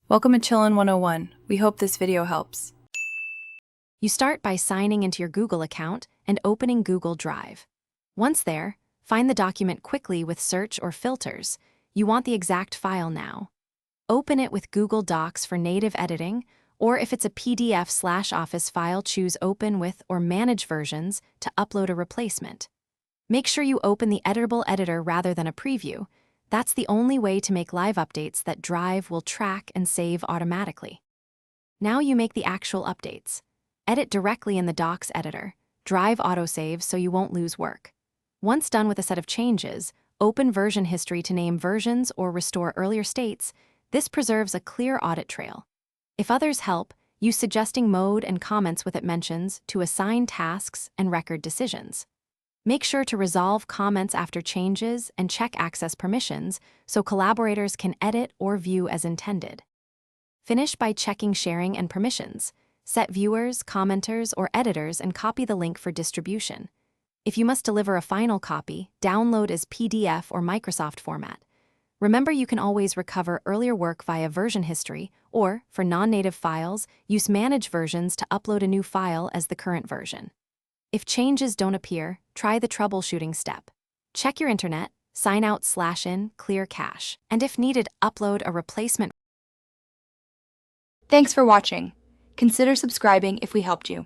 Welcome to Chillin' 101. We hope this video helps. You start by signing into your Google account and opening Google Drive. Once there, find the document quickly with search or filters. You want the exact file now. Open it with Google Docs for native editing, or if it's a PDF/Office file, choose Open with or Manage Versions to upload a replacement. Make sure you open the editable editor rather than a preview. That's the only way to make live updates that Drive will track and save automatically. Now you make the actual updates. Edit directly in the Docs editor. Drive autosave so you won't lose work. Once done with a set of changes, open version history to name versions or restore earlier states. This preserves a clear audit trail. If others help, use suggesting mode and comments with it mentions to assign tasks and record decisions. Make sure to resolve comments after changes and check access permissions so collaborators can edit or view as intended. Finish by checking sharing and permissions. Set viewers, commenters, or editors and copy the link for distribution. If you must deliver a final copy, download as PDF or Microsoft format. Remember, you can always recover earlier work via version history, or, for non-native files, use Manage Versions to upload a new file as the current version. If changes don't appear, try the troubleshooting step. Check your internet, sign out/in, clear cache, and if needed, upload a replacement. Thanks for watching. Consider subscribing if we helped you.